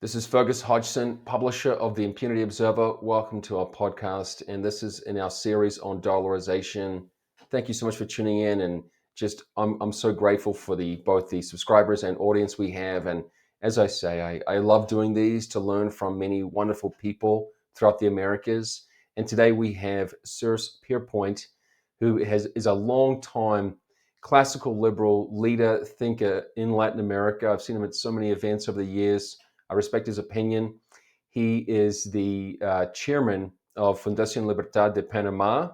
This is Fergus Hodgson, publisher of the Impunity Observer. Welcome to our podcast, and this is in our series on dollarization. Thank you so much for tuning in, and I'm so grateful for both the subscribers and audience we have. And as I say, I love doing these to learn from many wonderful people throughout the Americas. And today we have Surse Pierpoint, who is a long time classical liberal leader, thinker in Latin America. I've seen him at so many events over the years. I respect his opinion. He is the chairman of Fundación Libertad de Panama,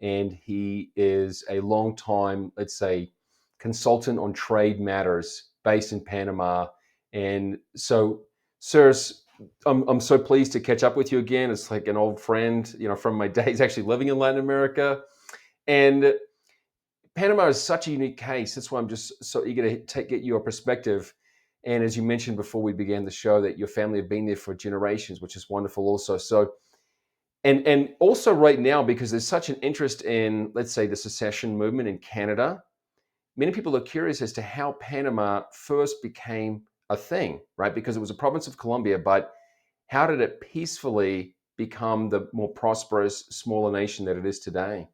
and he is a long-time, let's say, consultant on trade matters based in Panama. And so, sirs, I'm so pleased to catch up with you again. It's like an old friend, from my days actually living in Latin America. And Panama is such a unique case. That's why I'm just so eager to get your perspective. And as you mentioned before we began the show, that your family have been there for generations, which is wonderful also. So, and also right now, because there's such an interest in, let's say, the secession movement in Canada, many people are curious as to how Panama first became a thing, right? Because it was a province of Colombia, but how did it peacefully become the more prosperous, smaller nation that it is today?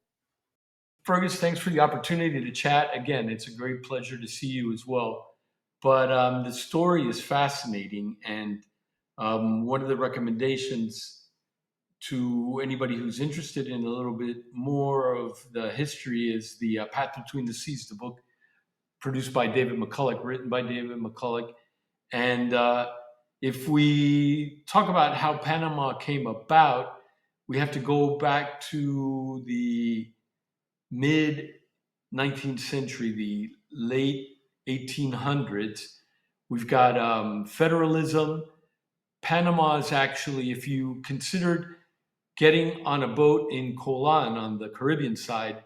Fergus, thanks for the opportunity to chat. Again, it's a great pleasure to see you as well. But the story is fascinating. And one of the recommendations to anybody who's interested in a little bit more of the history is the Path Between the Seas, the book produced by David McCulloch, written by David McCulloch. And if we talk about how Panama came about, we have to go back to the mid 19th century, the late 1800s. We've got federalism. Panama is actually, if you considered getting on a boat in Colan on the Caribbean side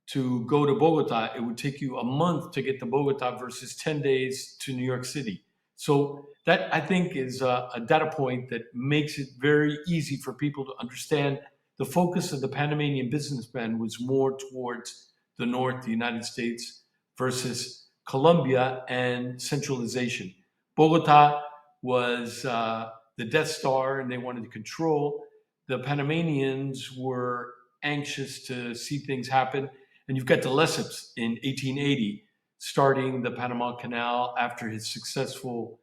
to go to Bogota, it would take you a month to get to Bogota versus 10 days to New York City. So that, I think, is a data point that makes it very easy for people to understand the focus of the Panamanian businessmen was more towards the north, the United States, versus Colombia and centralization. Bogota was the Death Star, and they wanted to control. The Panamanians were anxious to see things happen. And you've got de Lesseps in 1880 starting the Panama Canal after his successful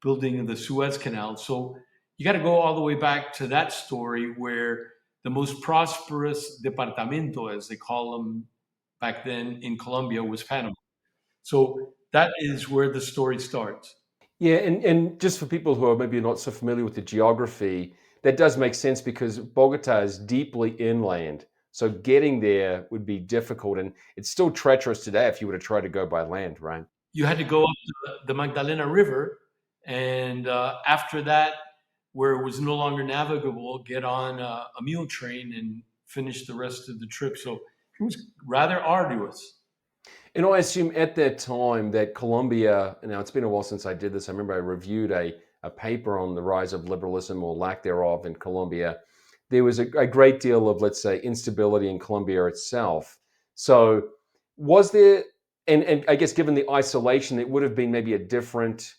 building of the Suez Canal. So you got to go all the way back to that story where the most prosperous departamento, as they call them back then in Colombia, was Panama. So that is where the story starts. Yeah, and just for people who are maybe not so familiar with the geography, that does make sense because Bogota is deeply inland. So getting there would be difficult, and it's still treacherous today if you were to try to go by land, right? You had to go up the Magdalena River, and after that, where it was no longer navigable, get on a mule train and finish the rest of the trip. So it was rather arduous. And I assume at that time that Colombia, now it's been a while since I did this. I remember I reviewed a paper on the rise of liberalism or lack thereof in Colombia. There was a great deal of, let's say, instability in Colombia itself. So was there, and I guess given the isolation, it would have been maybe a different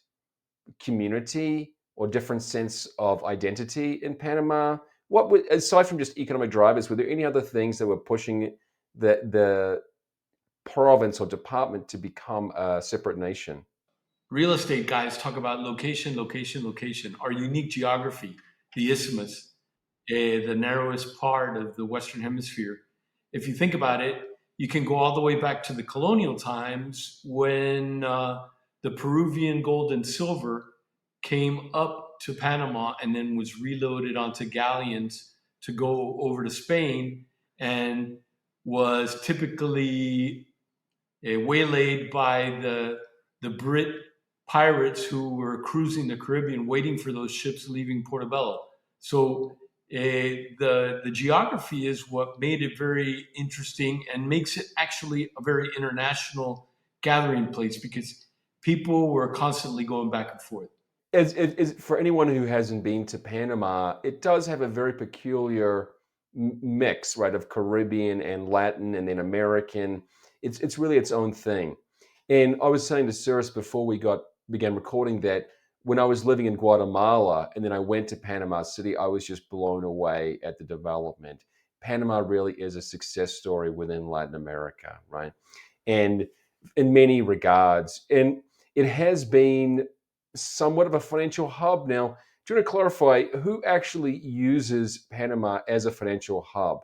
community or different sense of identity in Panama. What would, aside from just economic drivers, were there any other things that were pushing the province or department to become a separate nation? Real estate guys talk about location, location, location. Our unique geography, the isthmus, the narrowest part of the Western Hemisphere. If you think about it, you can go all the way back to the colonial times when the Peruvian gold and silver came up to Panama and then was reloaded onto galleons to go over to Spain and was typically waylaid by the Brit pirates who were cruising the Caribbean, waiting for those ships leaving Portobello. So the geography is what made it very interesting and makes it actually a very international gathering place because people were constantly going back and forth. For anyone who hasn't been to Panama, it does have a very peculiar mix, right, of Caribbean and Latin and then American. It's really its own thing. And I was saying to Cyrus before we began recording that when I was living in Guatemala and then I went to Panama City, I was just blown away at the development. Panama really is a success story within Latin America, right? And in many regards. And it has been somewhat of a financial hub. Now, do you want to clarify who actually uses Panama as a financial hub?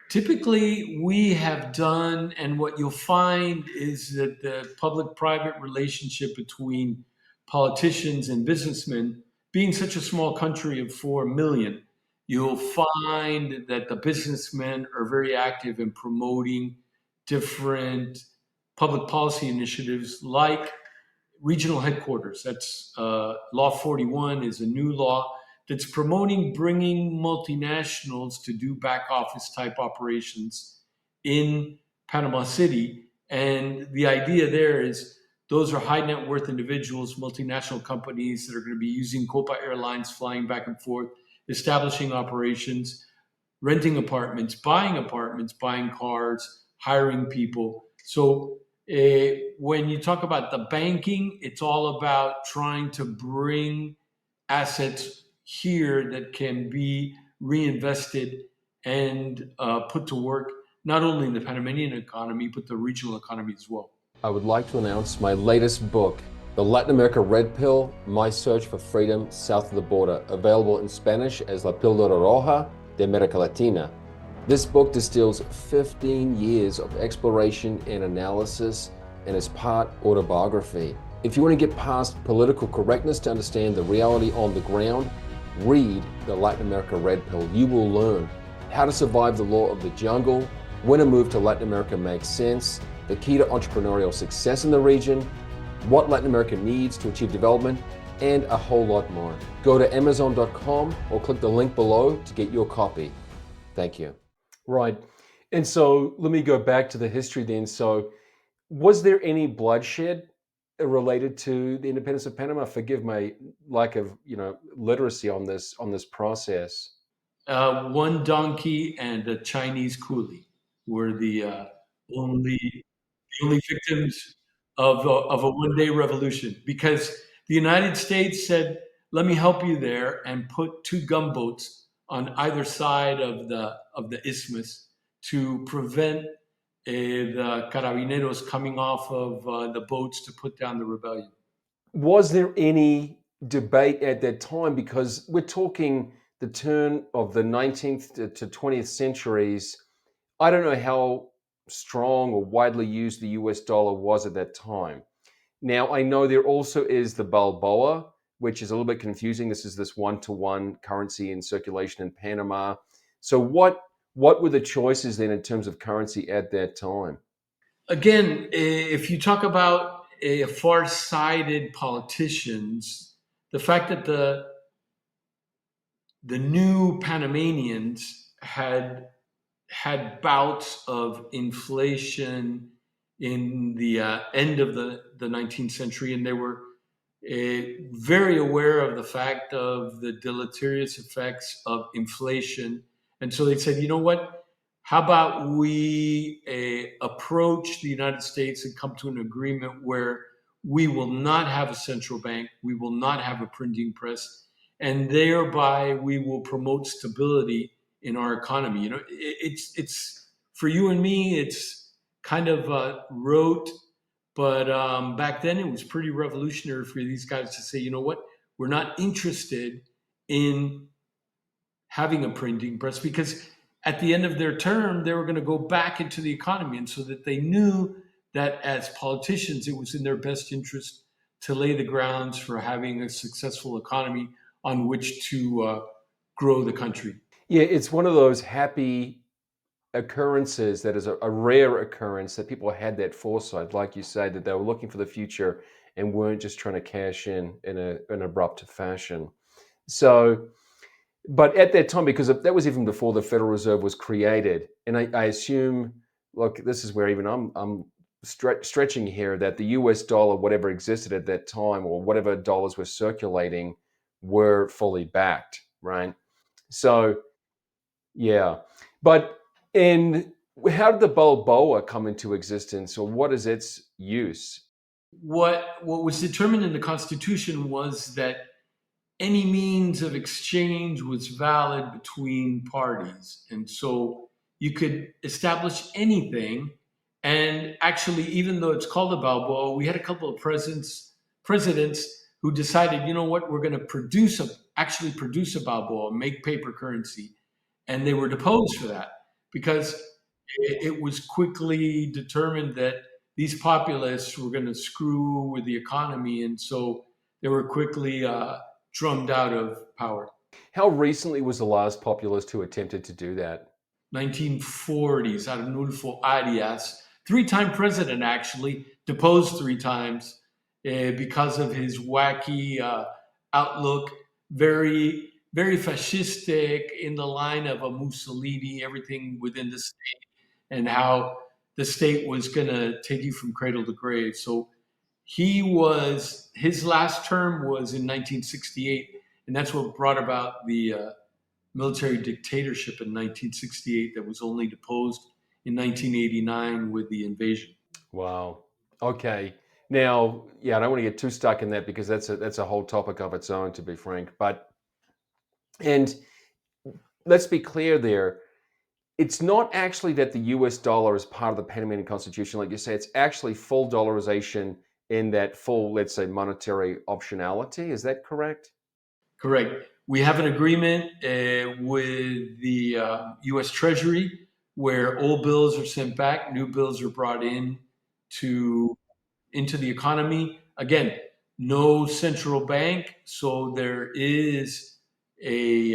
Typically, we have done, and what you'll find is that the public private relationship between politicians and businessmen, being such a small country of 4 million, you'll find that the businessmen are very active in promoting different public policy initiatives like regional headquarters. That's Law 41 is a new law that's promoting bringing multinationals to do back office type operations in Panama City. And the idea there is those are high net worth individuals, multinational companies that are going to be using Copa Airlines, flying back and forth, establishing operations, renting apartments, buying cars, hiring people. So when you talk about the banking, it's all about trying to bring assets here that can be reinvested and put to work, not only in the Panamanian economy, but the regional economy as well. I would like to announce my latest book, The Latin America Red Pill, My Search for Freedom South of the Border, available in Spanish as La Píldora Roja de America Latina. This book distills 15 years of exploration and analysis and is part autobiography. If you want to get past political correctness to understand the reality on the ground, read The Latin America Red Pill. You will learn how to survive the law of the jungle, when a move to Latin America makes sense, the key to entrepreneurial success in the region, what Latin America needs to achieve development, and a whole lot more. Go to Amazon.com or click the link below to get your copy. Thank you. Right. And so let me go back to the history then. So, was there any bloodshed related to the independence of Panama? Forgive my lack of, literacy on this process. One donkey and a Chinese coolie were the only the only victims of a 1 day revolution, because the United States said, "Let me help you there," and put two gunboats on either side of the isthmus to prevent the carabineros coming off of the boats to put down the rebellion. Was there any debate at that time? Because we're talking the turn of the 19th to 20th centuries. I don't know how strong or widely used the US dollar was at that time. Now, I know there also is the Balboa, which is a little bit confusing. This is this one-to-one currency in circulation in Panama. So what were the choices then in terms of currency at that time? Again, if you talk about far-sighted politicians, the fact that the new Panamanians had bouts of inflation in the end of the 19th century, and they were very aware of the fact of the deleterious effects of inflation. And so they said, you know what? How about we approach the United States and come to an agreement where we will not have a central bank, we will not have a printing press, and thereby we will promote stability in our economy. You know, it's for you and me, it's kind of rote, but back then it was pretty revolutionary for these guys to say, you know what, we're not interested in having a printing press, because at the end of their term they were going to go back into the economy, and so that they knew that as politicians it was in their best interest to lay the grounds for having a successful economy on which to grow the country. Yeah, it's one of those happy occurrences that is a rare occurrence that people had that foresight, like you say, that they were looking for the future and weren't just trying to cash in an abrupt fashion. So, but at that time, because that was even before the Federal Reserve was created, and I assume, look, this is where even I'm stretching here, that the US dollar, whatever existed at that time, or whatever dollars were circulating, were fully backed, right? So, yeah. But and how did the Balboa come into existence, or what is its use? What was determined in the Constitution was that any means of exchange was valid between parties. And so you could establish anything. And actually, even though it's called a Balboa, we had a couple of presidents who decided, you know what, we're going to actually produce a Balboa, make paper currency. And they were deposed for that because it was quickly determined that these populists were going to screw with the economy. And so they were quickly drummed out of power. How recently was the last populist who attempted to do that? 1940s, Arnulfo Arias, three-time president actually, deposed three times because of his wacky outlook, very, very fascistic in the line of a Mussolini, everything within the state, and how the state was going to take you from cradle to grave. So his last term was in 1968, and that's what brought about the military dictatorship in 1968 that was only deposed in 1989 with the invasion. Wow. Okay. Now, yeah, I don't want to get too stuck in that because that's a whole topic of its own, to be frank. But and let's be clear there. It's not actually that the US dollar is part of the Panamanian Constitution, like you say. It's actually full dollarization in that full, let's say, monetary optionality. Is that correct? Correct. We have an agreement with the U.S. Treasury where old bills are sent back, new bills are brought in to into the economy. Again, no central bank, so there is a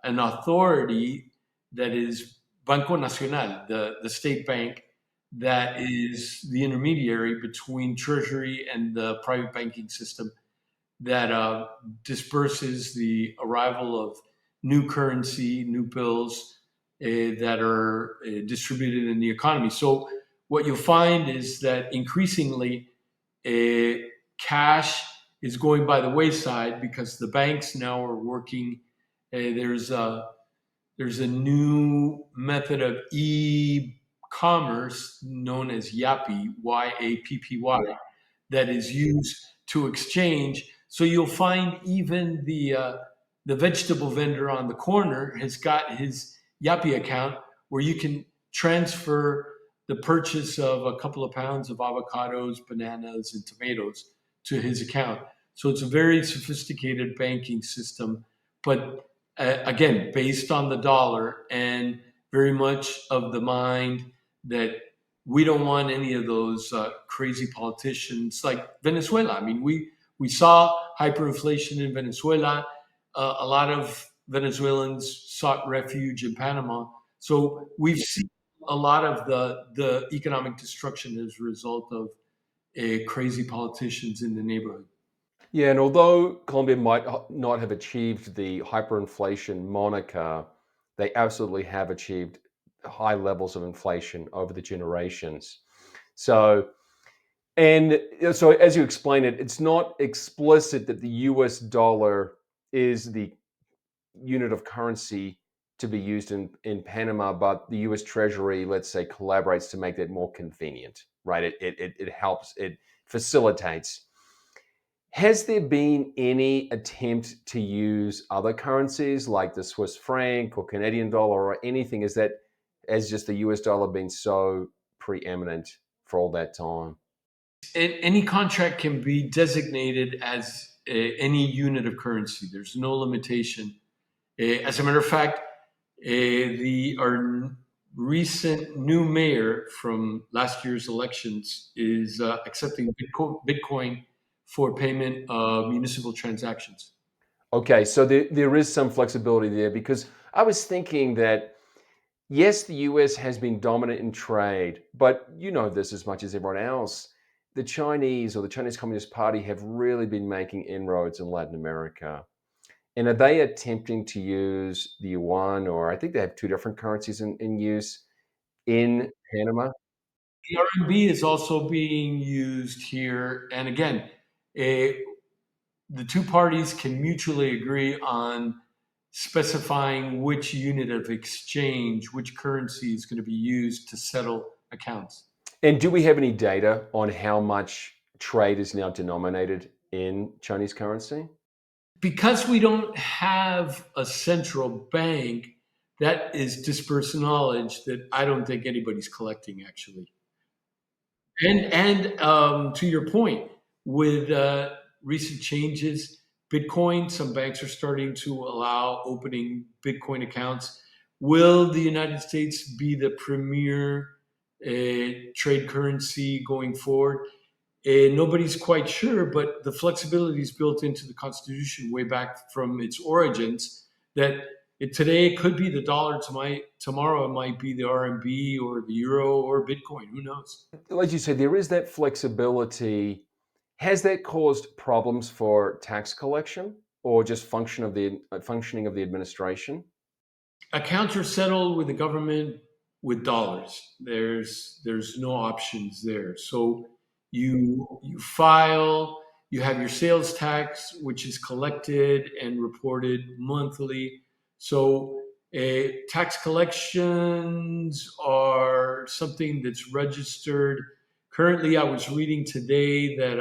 an authority that is Banco Nacional, the state bank, that is the intermediary between Treasury and the private banking system that disperses the arrival of new currency, new bills that are distributed in the economy. So what you'll find is that increasingly cash is going by the wayside because the banks now are working. There's a new method of e-commerce known as Yappy, Yappy, that is used to exchange. So you'll find even the vegetable vendor on the corner has got his Yappy account where you can transfer the purchase of a couple of pounds of avocados, bananas, and tomatoes to his account. So it's a very sophisticated banking system, but again, based on the dollar and very much of the mind that we don't want any of those crazy politicians like Venezuela. I mean, we saw hyperinflation in Venezuela. A lot of Venezuelans sought refuge in Panama. So we've seen a lot of the economic destruction as a result of crazy politicians in the neighborhood. Yeah, and although Colombia might not have achieved the hyperinflation moniker, they absolutely have achieved high levels of inflation over the generations. So, so as you explain it, it's not explicit that the US dollar is the unit of currency to be used in Panama, but the US Treasury, let's say, collaborates to make that more convenient, right? It helps, it facilitates. Has there been any attempt to use other currencies like the Swiss franc or Canadian dollar or anything? Is that as just the US dollar been so preeminent for all that time? Any contract can be designated as any unit of currency. There's no limitation. As a matter of fact, our recent new mayor from last year's elections is accepting Bitcoin for payment of municipal transactions. Okay, so there is some flexibility there because I was thinking that yes, the US has been dominant in trade, but you know this as much as everyone else. The Chinese or the Chinese Communist Party have really been making inroads in Latin America. And are they attempting to use the yuan, or I think they have two different currencies in use in Panama? The RMB is also being used here, and again, eh, the two parties can mutually agree on specifying which unit of exchange, which currency is going to be used to settle accounts. And do we have any data on how much trade is now denominated in Chinese currency? Because we don't have a central bank, that is dispersed knowledge that I don't think anybody's collecting actually. And to your point, with recent changes, Bitcoin, some banks are starting to allow opening Bitcoin accounts. Will the United States be the premier trade currency going forward? Nobody's quite sure, but the flexibility is built into the Constitution way back from its origins. That today it could be the dollar, tomorrow it might be the RMB or the euro or Bitcoin. Who knows? Like you said, there is that flexibility. Has that caused problems for tax collection or just functioning of the administration? Accounts are settled with the government with dollars. There's no options there. So you file, you have your sales tax, which is collected and reported monthly. So tax collections are something that's registered. Currently, I was reading today that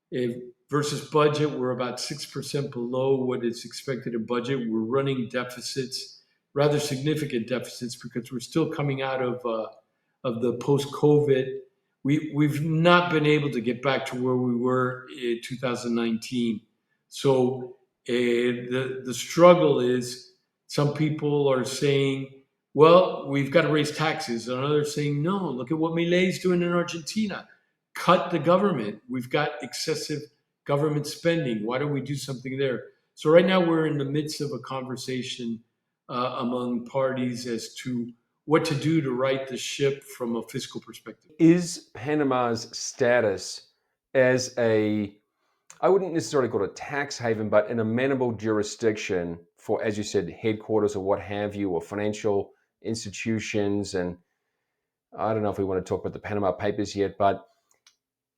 if versus budget, we're about 6% below what is expected in budget. We're running deficits, rather significant deficits, because we're still coming out of the post-COVID. We've not been able to get back to where we were in 2019. So the struggle is some people are saying, well, we've got to raise taxes. And others saying, no, look at what Milei's doing in Argentina. Cut the government. We've got excessive government spending. Why don't we do something there? So right now we're in the midst of a conversation among parties as to what to do to right the ship from a fiscal perspective. Is Panama's status as I wouldn't necessarily call it a tax haven, but an amenable jurisdiction for, as you said, headquarters or what have you, or financial institutions? And I don't know if we want to talk about the Panama Papers yet, but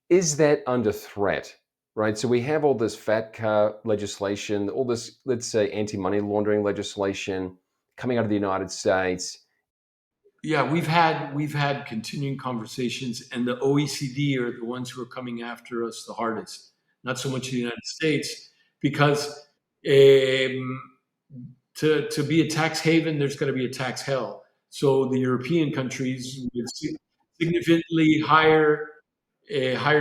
is that under threat? Right. So we have all this FATCA legislation, all this, let's say, anti-money laundering legislation coming out of the United States. Yeah, we've had continuing conversations, and the OECD are the ones who are coming after us the hardest. Not so much the United States, because um, to be a tax haven, there's going to be a tax hell. So the European countries with significantly higher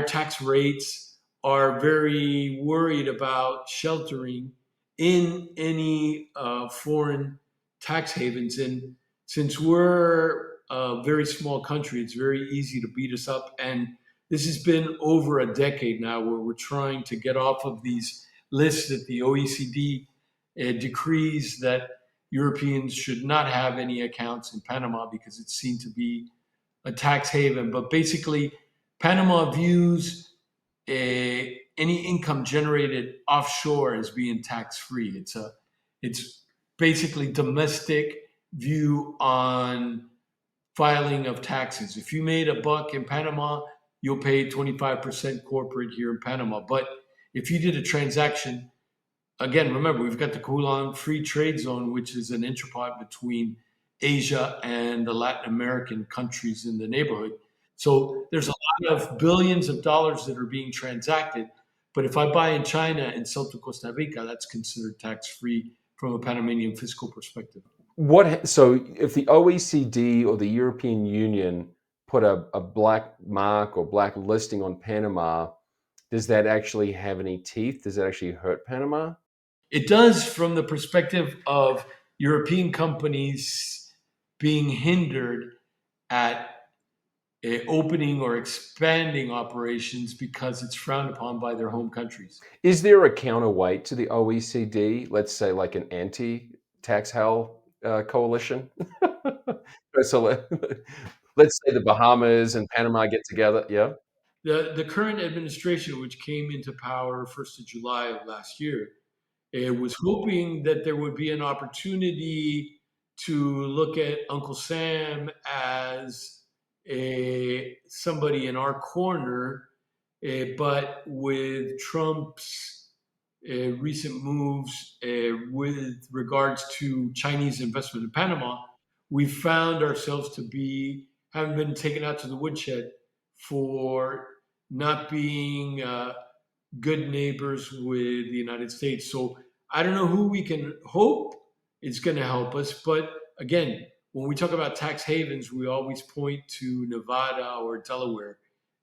tax rates are very worried about sheltering in any foreign tax havens. And since we're a very small country, it's very easy to beat us up. And this has been over a decade now where we're trying to get off of these lists that the OECD decrees that Europeans should not have any accounts in Panama because it's seen to be a tax haven. But basically, Panama views any income generated offshore as being tax free. It's basically domestic view on filing of taxes. If you made a buck in Panama, you'll pay 25% corporate here in Panama. But if you did a transaction, again, remember, we've got the Kulan Free Trade Zone, which is an interpot between Asia and the Latin American countries in the neighborhood. So there's a lot of billions of dollars that are being transacted. But if I buy in China and sell to Costa Rica, that's considered tax free from a Panamanian fiscal perspective. So if the OECD or the European Union put a black mark or black listing on Panama, does that actually have any teeth? Does that actually hurt Panama? It does from the perspective of European companies being hindered at opening or expanding operations because it's frowned upon by their home countries. Is there a counterweight to the OECD? Let's say like an anti-tax hell coalition. So let's say the Bahamas and Panama get together. Yeah. The current administration, which came into power 1st of July of last year, was hoping that there would be an opportunity to look at Uncle Sam as somebody in our corner, but with Trump's recent moves with regards to Chinese investment in Panama, we found ourselves to be having been taken out to the woodshed for not being good neighbors with the United States. So I don't know who we can hope is going to help us. But again, when we talk about tax havens, we always point to Nevada or Delaware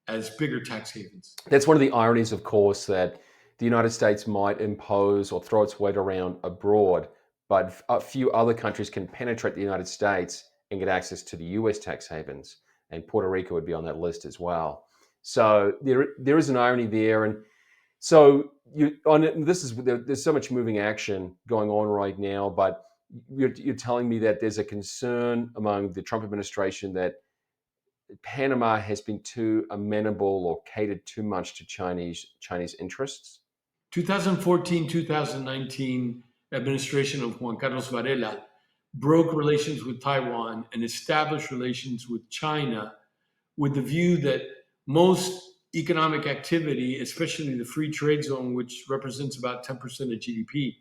as bigger tax havens. That's one of the ironies, of course, that the United States might impose or throw its weight around abroad, but a few other countries can penetrate the United States and get access to the US tax havens. And Puerto Rico would be on that list as well. So there is an irony there. And so there's so much moving action going on right now, but you're telling me that there's a concern among the Trump administration that Panama has been too amenable or catered too much to Chinese interests. 2014, 2019 administration of Juan Carlos Varela broke relations with Taiwan and established relations with China with the view that most economic activity, especially the free trade zone, which represents about 10% of GDP,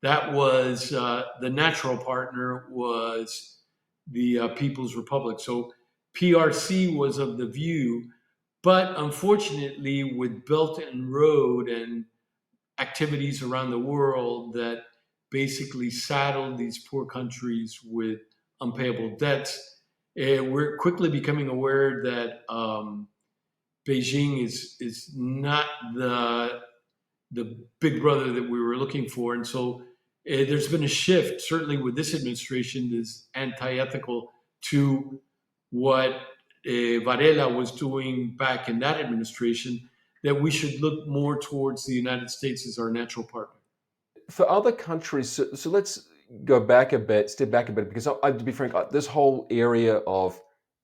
that was the natural partner was the People's Republic. So PRC was of the view, but unfortunately, with Belt and Road and activities around the world that basically saddled these poor countries with unpayable debts, we're quickly becoming aware that Beijing is not the big brother that we were looking for, and so there's been a shift, certainly with this administration, is anti-ethical to what Varela was doing back in that administration. That we should look more towards the United States as our natural partner. For other countries, so let's go back a bit, step back a bit, because to be frank, this whole area of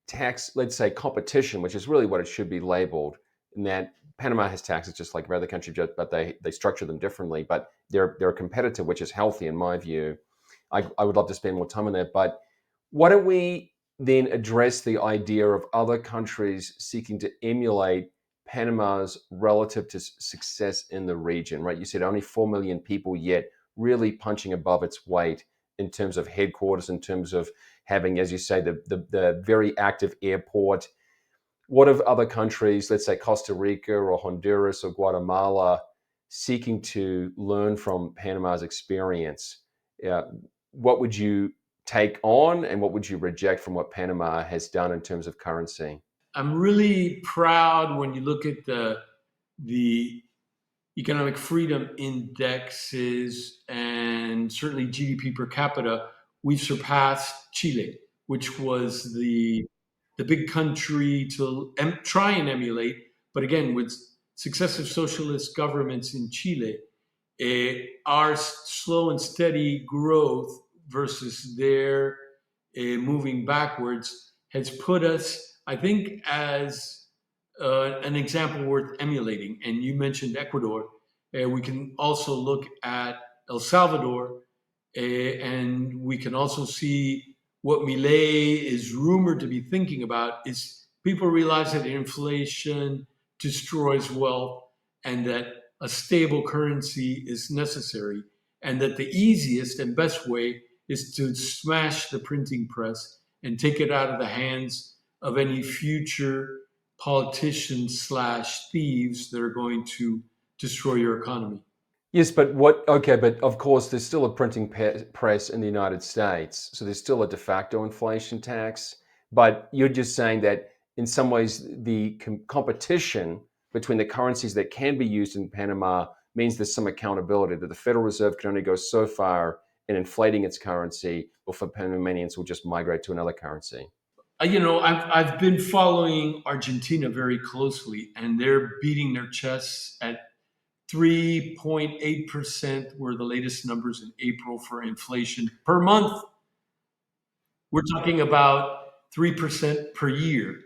tax, let's say competition, which is really what it should be labeled, in that Panama has taxes just like every other country, but they structure them differently. But they're competitive, which is healthy in my view. I would love to spend more time on that, but why don't we then address the idea of other countries seeking to emulate Panama's relative to success in the region, right? You said only 4 million people, yet really punching above its weight in terms of headquarters, in terms of having, as you say, the very active airport. What of other countries, let's say Costa Rica or Honduras or Guatemala, seeking to learn from Panama's experience? Uh, what would you take on and what would you reject from what Panama has done in terms of currency? I'm really proud when you look at the economic freedom indexes and certainly GDP per capita. We've surpassed Chile, which was the big country to try and emulate. But again, with successive socialist governments in Chile, our slow and steady growth versus their moving backwards has put us, I think, as an example worth emulating. And you mentioned Ecuador. We can also look at El Salvador, and we can also see what Milei is rumored to be thinking about is people realize that inflation destroys wealth and that a stable currency is necessary, and that the easiest and best way is to smash the printing press and take it out of the hands of any future politicians slash thieves that are going to destroy your economy. Yes, but what? Okay, but of course, there's still a printing press in the United States, so there's still a de facto inflation tax. But you're just saying that in some ways, the competition between the currencies that can be used in Panama means there's some accountability that the Federal Reserve can only go so far in inflating its currency, or for Panamanians will just migrate to another currency. I've been following Argentina very closely, and they're beating their chests at 3.8% were the latest numbers in April for inflation per month. We're talking about 3% per year.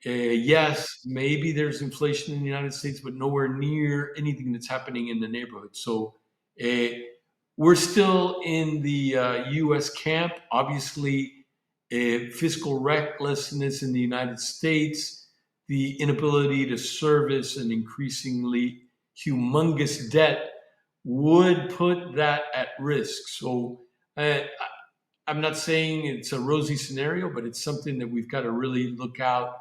Yes, maybe there's inflation in the United States, but nowhere near anything that's happening in the neighborhood. So uh, we're still in the US camp. Obviously, fiscal recklessness in the United States, the inability to service an increasingly humongous debt would put that at risk. So I'm not saying it's a rosy scenario, but it's something that we've got to really look out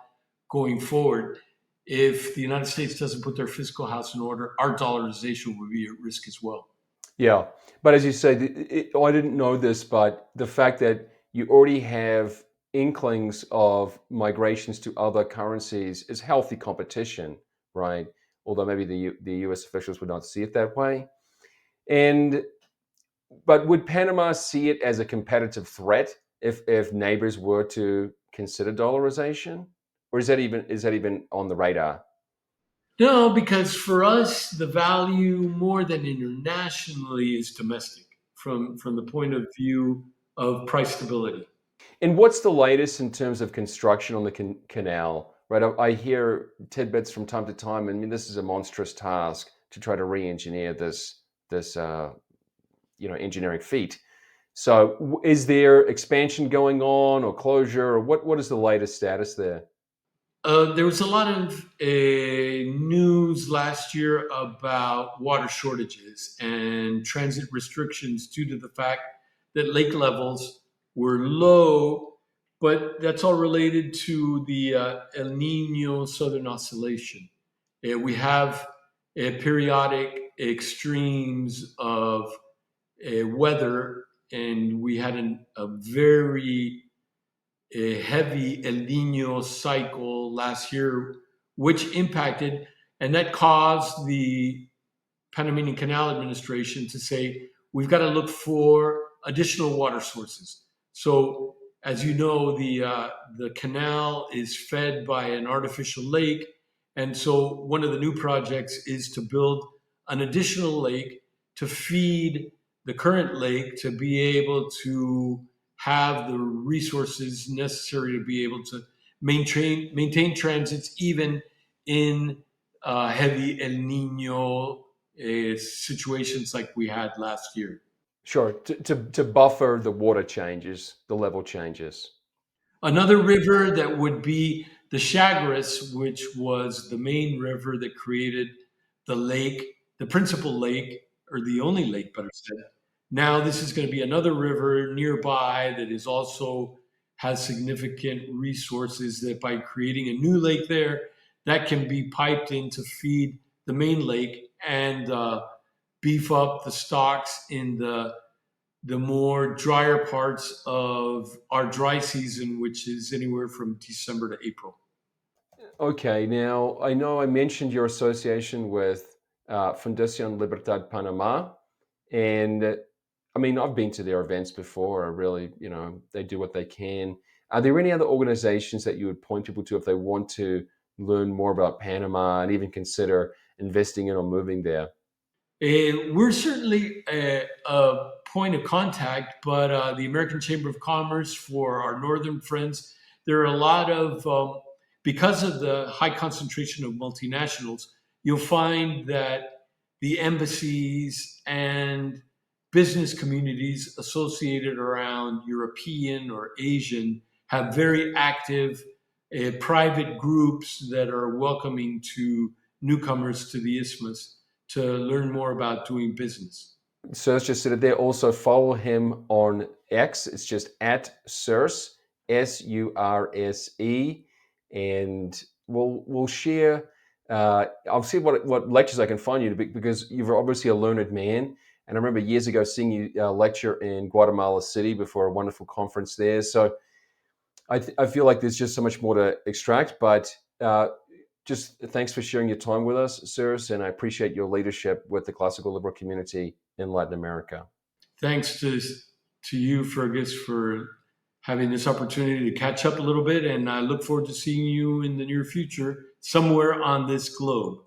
going forward. if the United States doesn't put their fiscal house in order, our dollarization will be at risk as well. Yeah, but as you say, I didn't know this, but the fact that you already have inklings of migrations to other currencies is healthy competition, right? Although maybe the U.S. officials would not see it that way. And but would Panama see it as a competitive threat if neighbors were to consider dollarization, or is that even on the radar? No, because for us, the value more than internationally is domestic from the point of view of price stability. And what's the latest in terms of construction on the canal? Right, I hear tidbits from time to time. I mean, this is a monstrous task to try to re-engineer this engineering feat. So, is there expansion going on, or closure, or what is the latest status there? There was a lot of news last year about water shortages and transit restrictions due to the fact that lake levels were low, but that's all related to the El Nino Southern Oscillation. We have periodic extremes of weather, and we had a very a heavy El Nino cycle last year, which impacted, and that caused the Panamanian Canal Administration to say, we've got to look for additional water sources. So, as you know, the canal is fed by an artificial lake. And so, one of the new projects is to build an additional lake to feed the current lake to be able to have the resources necessary to be able to maintain transits even in heavy El Nino situations like we had last year. Sure, to buffer the water changes, the level changes. Another river that would be the Chagres, which was the main river that created the lake, the principal lake, or the only lake, better said. Now, this is going to be another river nearby that is also has significant resources that by creating a new lake there, that can be piped in to feed the main lake and beef up the stocks in the more drier parts of our dry season, which is anywhere from December to April. Okay, now I know I mentioned your association with Fundación Libertad Panamá, and I mean I've been to their events before. I really, they do what they can. Are there any other organizations that you would point people to if they want to learn more about Panama and even consider investing in or moving there? We're certainly a point of contact, but the American Chamber of Commerce for our northern friends, there are a lot of, because of the high concentration of multinationals, you'll find that the embassies and business communities associated around European or Asian have very active private groups that are welcoming to newcomers to the isthmus to learn more about doing business. Surse just said it there. Also follow him on X. It's just at Surse, Surse, and we'll share. I'll see what lectures I can find you to because you're obviously a learned man. And I remember years ago seeing you lecture in Guatemala City before a wonderful conference there. So I feel like there's just so much more to extract. But just thanks for sharing your time with us, Surse, and I appreciate your leadership with the classical liberal community in Latin America. Thanks to you, Fergus, for having this opportunity to catch up a little bit, and I look forward to seeing you in the near future somewhere on this globe.